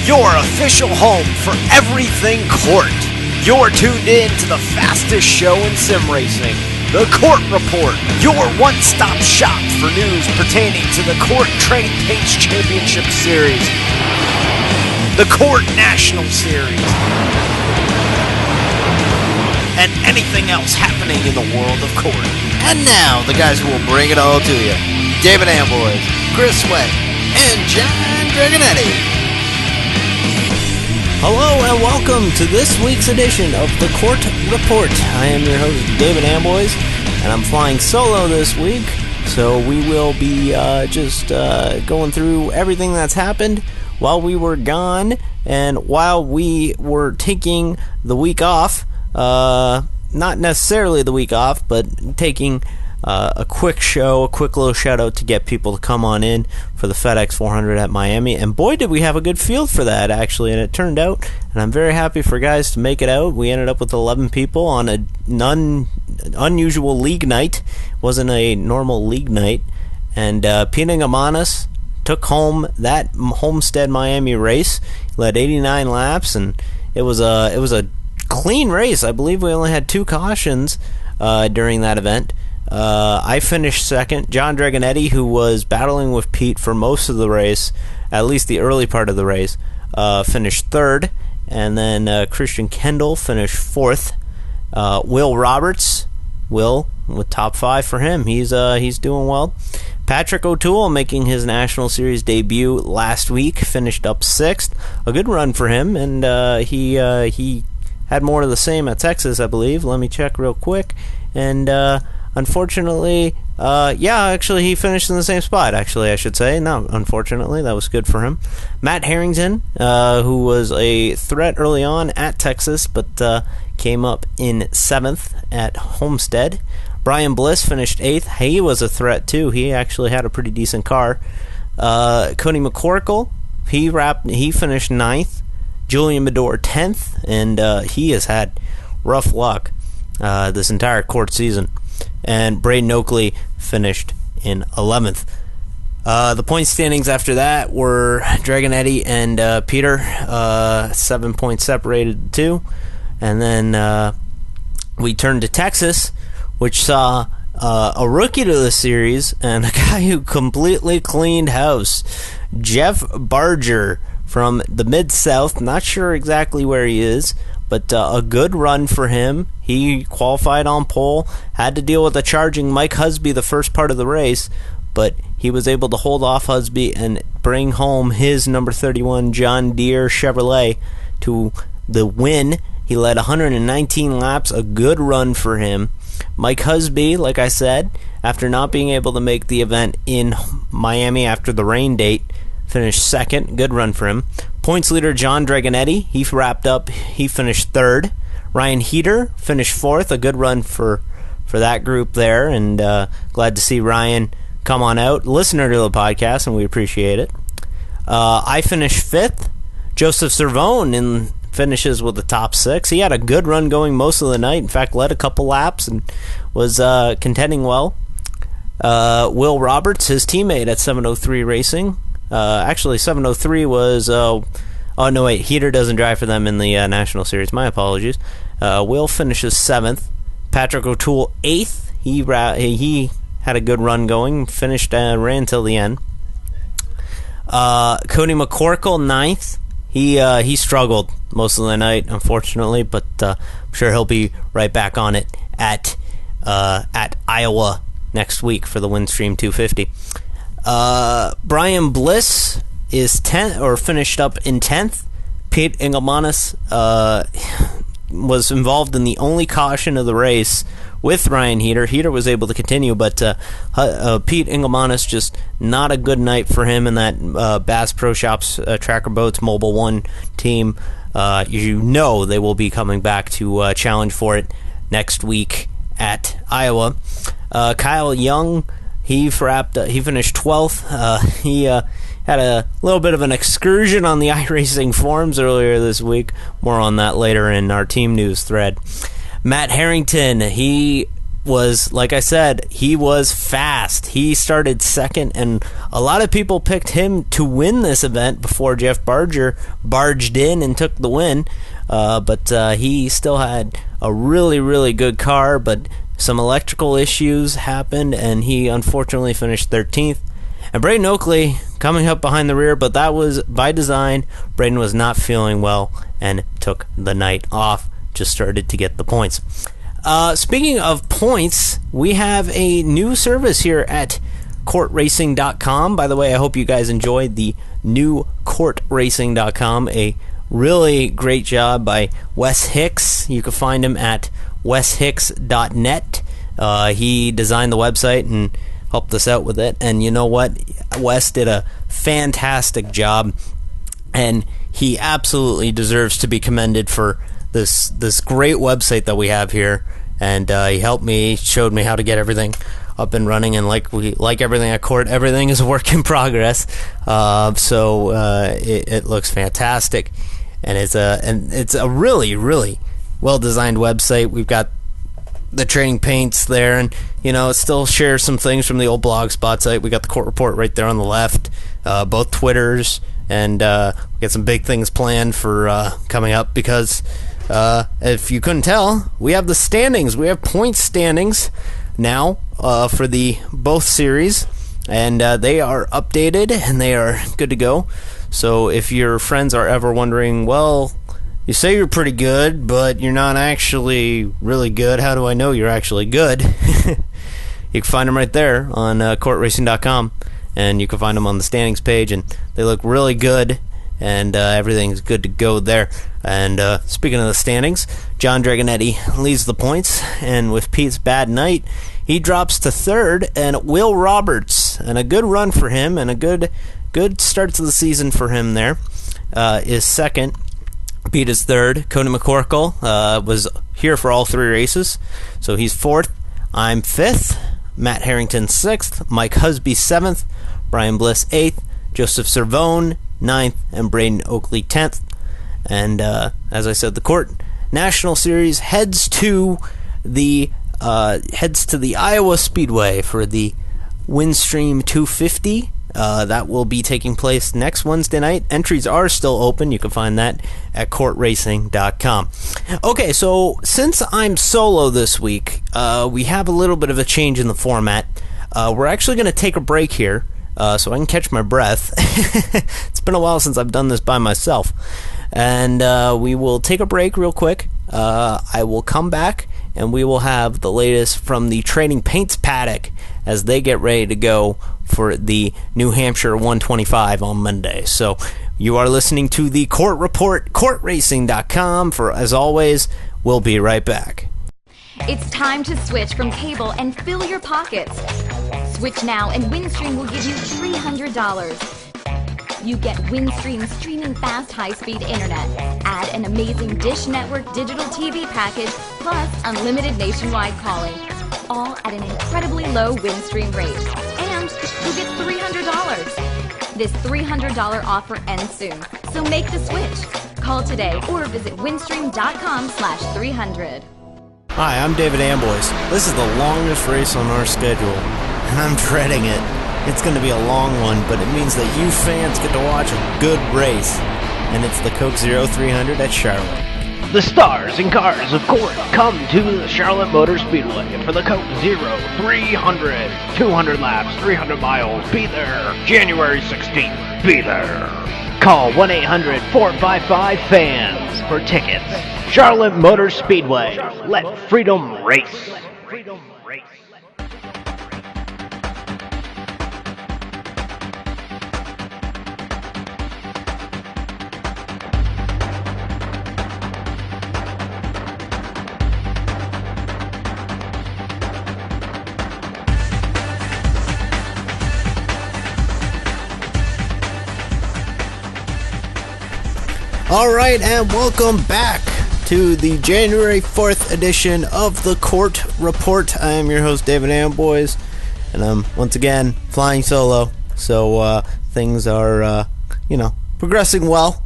your official home for everything CORT. You're tuned in to the fastest show in sim racing, the CORT Report, your one-stop shop for news pertaining to the CORT Train Pace Championship Series, the CORT National Series, and anything else happening in the world of CORT. And now, the guys who will bring it all to you, David Amboys, Chris Sweat, and John Dragonetti. Hello and welcome to this week's edition of the CORT Report. I am your host, David Amboys, and I'm flying solo this week, so we will be just going through everything that's happened while we were gone and while we were taking the week off. Not necessarily the week off, but taking a quick little shout out to get people to come on in for the FedEx 400 at Miami, and boy did we have a good field for that actually, and it turned out, and I'm very happy for guys to make it out. We ended up with 11 people on a unusual league night. It wasn't a normal league night, and Pete Ingamanis took home that Homestead Miami race, led 89 laps, and it was a clean race. I believe we only had 2 cautions during that event. I finished second. John Dragonetti, who was battling with Pete for most of the race, at least the early part of the race, finished third. And then Christian Kendall finished fourth. Will Roberts, with top 5 for him. He's doing well. Patrick O'Toole, making his National Series debut last week, finished up 6th. A good run for him, and he had more of the same at Texas, I believe. Let me check real quick. And unfortunately, actually, he finished in the same spot, actually, I should say. No, unfortunately, that was good for him. Matt Harrington, who was a threat early on at Texas, but came up in 7th at Homestead. Brian Bliss finished 8th. He was a threat, too. He actually had a pretty decent car. Cody McCorkle, he finished 9th. Julian Medor 10th, and he has had rough luck this entire CORT season. And Braden Oakley finished in 11th. The point standings after that were Dragonetti and Peter, 7 points separated the two. And then we turned to Texas, which saw a rookie to the series and a guy who completely cleaned house. Jeff Barger from the Mid-South, not sure exactly where he is, but a good run for him. He qualified on pole, had to deal with a charging Mike Husby the first part of the race, but he was able to hold off Husby and bring home his number 31 John Deere Chevrolet to the win. He led 119 laps, a good run for him. Mike Husby, like I said, after not being able to make the event in Miami after the rain date, finished 2nd. Good run for him. Points leader John Dragonetti, he wrapped up. He finished 3rd. Ryan Heater finished 4th. A good run for that group there, and glad to see Ryan come on out. Listener to the podcast, and we appreciate it. I finished 5th. Joseph Cervone finishes with the top 6. He had a good run going most of the night. In fact, led a couple laps and was contending well. Will Roberts, his teammate at 703 Racing. Actually, 703 was... oh, no, wait. Heater doesn't drive for them in the National Series. My apologies. Will finishes 7th. Patrick O'Toole, 8th. He had a good run going. Finished, ran till the end. Cody McCorkle, 9th. He struggled most of the night, unfortunately, but I'm sure he'll be right back on it at Iowa next week for the Windstream 250. Brian Bliss is 10th, or finished up in 10th. Pete Ingamanis was involved in the only caution of the race with Ryan Heater. Heater was able to continue, but Pete Ingamanis, just not a good night for him in that Bass Pro Shops Tracker Boats Mobile 1 team. You know they will be coming back to challenge for it next week at Iowa. Kyle Young, he finished 12th. He had a little bit of an excursion on the iRacing forums earlier this week. More on that later in our team news thread. Matt Harrington, he was, like I said, he was fast. He started second, and a lot of people picked him to win this event before Jeff Barger barged in and took the win. But he still had a really, really good car, but some electrical issues happened, and he unfortunately finished 13th. And Braden Oakley coming up behind the rear, but that was by design. Braden was not feeling well and took the night off, just started to get the points. Speaking of points, we have a new service here at CORTRacing.com. By the way, I hope you guys enjoyed the new CORTRacing.com, a really great job by Wes Hicks. You can find him at weshicks.net. He designed the website and helped us out with it, and you know what? Wes did a fantastic job, and he absolutely deserves to be commended for this great website that we have here. And he helped me, showed me how to get everything up and running, and like everything at Court, everything is a work in progress. So it looks fantastic, and it's a really, really well designed website. We've got the training paints there, and it still shares some things from the old Blogspot site. We got the Court Report right there on the left, both Twitters, and we got some big things planned for coming up, because if you couldn't tell, we have the standings. We have point standings now for the both series, and they are updated and they are good to go. So if your friends are ever wondering, well, you say you're pretty good, but you're not actually really good, how do I know you're actually good? You can find them right there on CORTRacing.com, and you can find them on the standings page, and they look really good, and everything's good to go there. And speaking of the standings, John Dragonetti leads the points, and with Pete's bad night, he drops to third, and Will Roberts, and a good run for him, and a good start to the season for him there, is second. Pete is third. Cody McCorkle was here for all three races, so he's fourth. I'm fifth. Matt Harrington sixth. Mike Husby seventh. Brian Bliss eighth. Joseph Cervone ninth, and Braden Oakley 10th. And as I said, the CORT National Series heads to the Iowa Speedway for the Windstream 250. That will be taking place next Wednesday night. Entries are still open. You can find that at CORTRacing.com. Okay, so since I'm solo this week, we have a little bit of a change in the format. We're actually going to take a break here, so I can catch my breath. It's been a while since I've done this by myself. And we will take a break real quick. I will come back, and we will have the latest from the Trading Paints paddock as they get ready to go for the New Hampshire 125 on Monday. So you are listening to the Court Report, CORTRacing.com. For, as always, we'll be right back. It's time to switch from cable and fill your pockets. Switch now and Windstream will give you $300. You get Windstream streaming fast high-speed internet. Add an amazing Dish Network digital TV package plus unlimited nationwide calling. All at an incredibly low Windstream rate. And you get $300. This $300 offer ends soon, so make the switch. Call today or visit windstream.com/300. Hi, I'm David Amboys. This is the longest race on our schedule, and I'm dreading it. It's going to be a long one, but it means that you fans get to watch a good race, and it's the Coke 0300 at Charlotte. The stars and cars of CORT come to the Charlotte Motor Speedway for the Coke 0300. 200 laps, 300 miles. Be there. January 16th. Be there. Call 1-800-455-FANS for tickets. Charlotte Motor Speedway. Let freedom race. Freedom race. All right, and welcome back to the January 4th edition of the CORT Report. I am your host, David Amboys, and I'm once again flying solo, so things are, progressing well.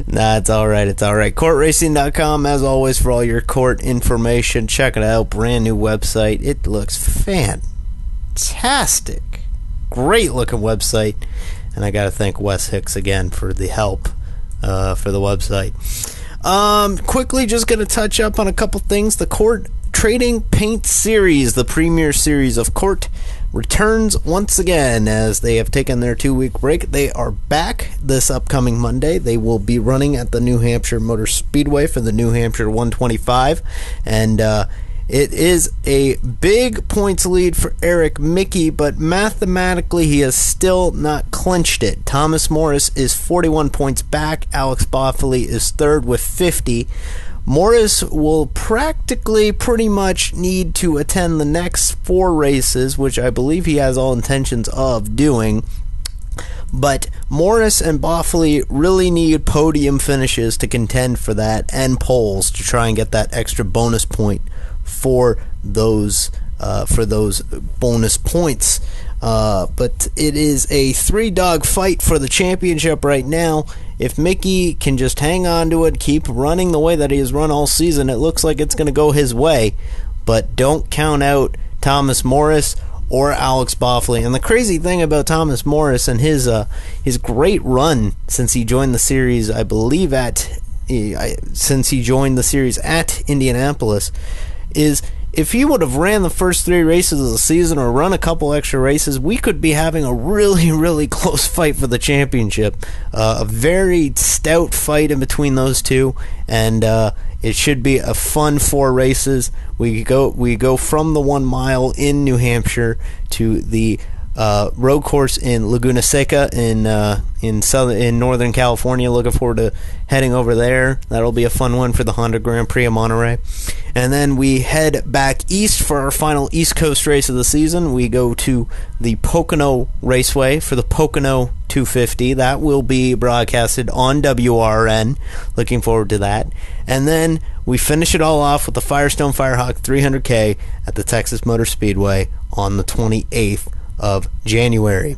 Nah, it's all right. It's all right. CORTRacing.com, as always, for all your court information. Check it out. Brand new website. It looks fantastic. Great looking website. And I got to thank Wes Hicks again for the help for the website. Quickly, just going to touch up on a couple things. The CORT Trading Paint Series, the premier series of CORT, returns once again as they have taken their 2-week break. They are back this upcoming Monday. They will be running at the New Hampshire Motor Speedway for the New Hampshire 125, and it is a big points lead for Eric Mickey, but mathematically he has still not clinched it. Thomas Morris is 41 points back. Alex Boffoli is third with 50. Morris will practically pretty much need to attend the next 4 races, which I believe he has all intentions of doing. But Morris and Boffoli really need podium finishes to contend for that, and poles to try and get that extra bonus point for those bonus points. But it is a 3-dog fight for the championship right now. If Mickey can just hang on to it, keep running the way that he has run all season, it looks like it's going to go his way. But don't count out Thomas Morris or Alex Boffoli. And the crazy thing about Thomas Morris and his great run since he joined the series, I believe since he joined the series at Indianapolis, is if he would have ran the first 3 races of the season or run a couple extra races, we could be having a really, really close fight for the championship. A very stout fight in between those two, and it should be a fun 4 races. We go from the 1 mile in New Hampshire to the road course in Laguna Seca in Northern California. Looking forward to heading over there. That'll be a fun one for the Honda Grand Prix of Monterey. And then we head back east for our final East Coast race of the season. We go to the Pocono Raceway for the Pocono 250. That will be broadcasted on WRN. Looking forward to that. And then we finish it all off with the Firestone Firehawk 300K at the Texas Motor Speedway on the 28th of January.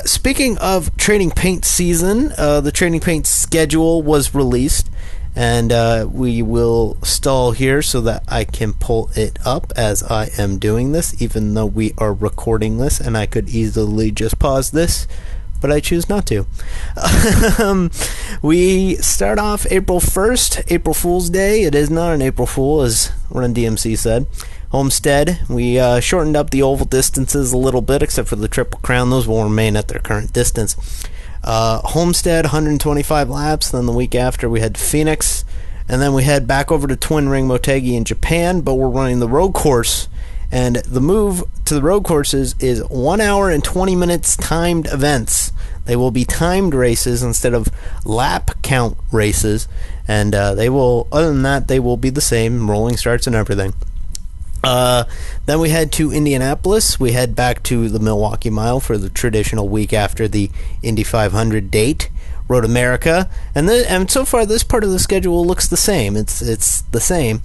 Speaking of trading paint season, the trading paint schedule was released, and we will stall here so that I can pull it up as I am doing this, even though we are recording this, and I could easily just pause this, but I choose not to. We start off April 1st, April Fool's Day. It is not an April Fool, as Run DMC said. Homestead, we shortened up the oval distances a little bit, except for the Triple Crown. Those will remain at their current distance. Homestead, 125 laps. Then the week after, we head to Phoenix. And then we head back over to Twin Ring Motegi in Japan, but we're running the road course. And the move to the road courses is 1 hour and 20 minutes timed events. They will be timed races instead of lap count races. And they will, other than that, they will be the same, rolling starts and everything. Then we head to Indianapolis. We head back to the Milwaukee Mile for the traditional week after the Indy 500 date. Road America, and so far this part of the schedule looks the same. It's the same.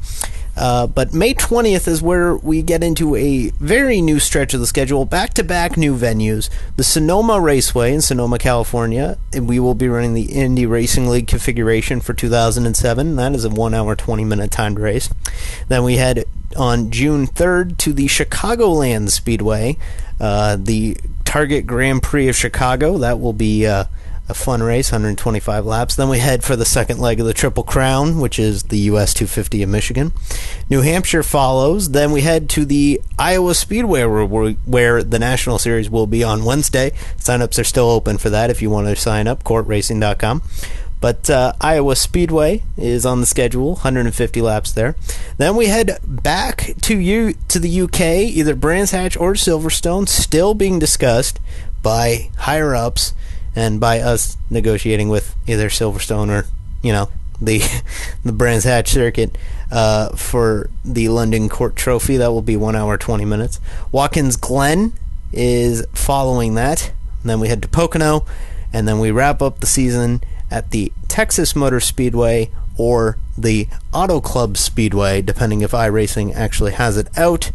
But May 20th is where we get into a very new stretch of the schedule, back-to-back new venues. The Sonoma Raceway in Sonoma, California, and we will be running the Indy Racing League configuration for 2007. That is a 1 hour, 20-minute timed race. Then we head on June 3rd to the Chicagoland Speedway, the Target Grand Prix of Chicago. That will be a fun race, 125 laps. Then we head for the second leg of the Triple Crown, which is the US 250 in Michigan. New Hampshire follows. Then we head to the Iowa Speedway, where the National Series will be on Wednesday. Sign-ups are still open for that if you want to sign up, CORTRacing.com. But Iowa Speedway is on the schedule, 150 laps there. Then we head back to the UK, either Brands Hatch or Silverstone, still being discussed by higher-ups and by us negotiating with either Silverstone or, the Brands Hatch circuit for the London Court Trophy. That will be 1 hour, 20 minutes. Watkins Glen is following that. And then we head to Pocono, and then we wrap up the season at the Texas Motor Speedway or the Auto Club Speedway, depending if iRacing actually has it out.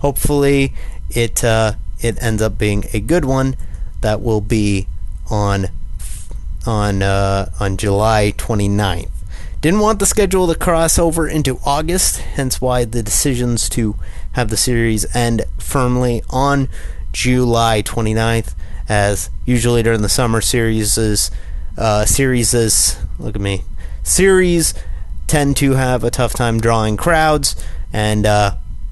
Hopefully it ends up being a good one. That will be on on July 29th. Didn't want the schedule to cross over into August, hence why the decisions to have the series end firmly on July 29th, as usually during the summer series tend to have a tough time drawing crowds, and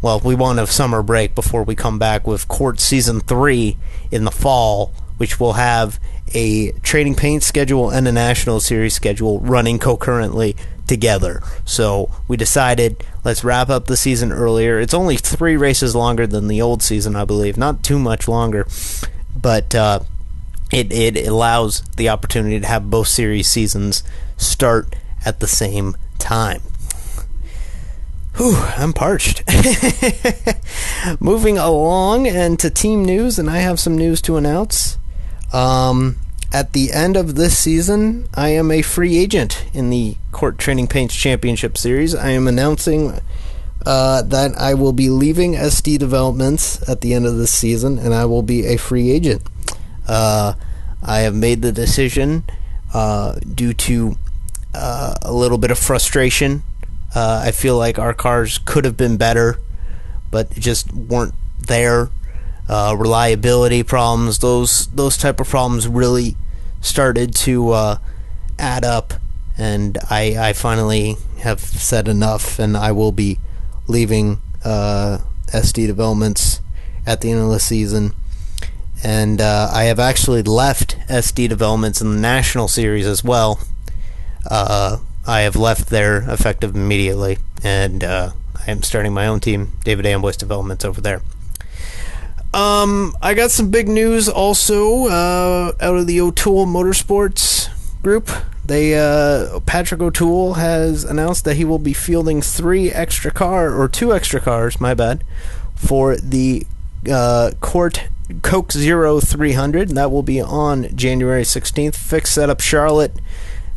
we want a summer break before we come back with Court Season 3 in the fall, which will have a Trading Paints schedule and a National Series schedule running concurrently together. So we decided, let's wrap up the season earlier. It's only 3 races longer than the old season, I believe. Not too much longer, but it allows the opportunity to have both series seasons start at the same time. Whew, I'm parched. Moving along and to team news, and I have some news to announce. At the end of this season, I am a free agent in the CORT Trading Paints Championship Series. I am announcing that I will be leaving SD Developments at the end of this season, and I will be a free agent. I have made the decision due to a little bit of frustration. I feel like our cars could have been better, but just weren't there. Reliability problems, those type of problems really started to add up, and I finally have said enough, and I will be leaving SD Developments at the end of the season. And I have actually left SD Developments in the National Series as well. I have left there effective immediately, and I am starting my own team, David Amboy's Developments, over there. I got some big news also out of the O'Toole Motorsports group. Patrick O'Toole has announced that he will be fielding 2 extra cars, my bad, for the CORT Coke Zero 300. That will be on January 16th. Fixed setup Charlotte,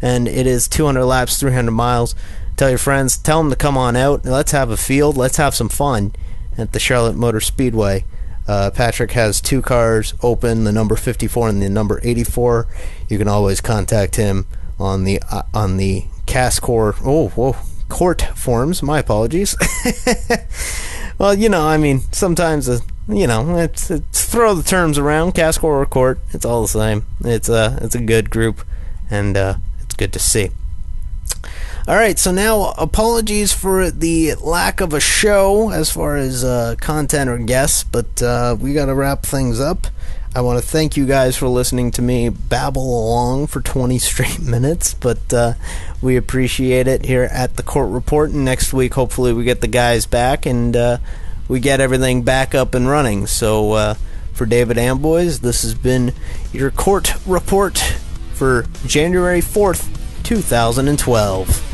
and it is 200 laps, 300 miles. Tell your friends, tell them to come on out. Let's have a field. Let's have some fun at the Charlotte Motor Speedway. Patrick has 2 cars open, the number 54 and the number 84. You can always contact him on the CORT forums. My apologies. Well, sometimes it's throw the terms around, CASCOR or CORT. It's all the same. It's a good group, and it's good to see. All right, so now apologies for the lack of a show as far as content or guests, but we got to wrap things up. I want to thank you guys for listening to me babble along for 20 straight minutes, but we appreciate it here at the CORT Report. And next week, hopefully, we get the guys back and we get everything back up and running. So for David Amboys, this has been your CORT Report for January 4th, 2012.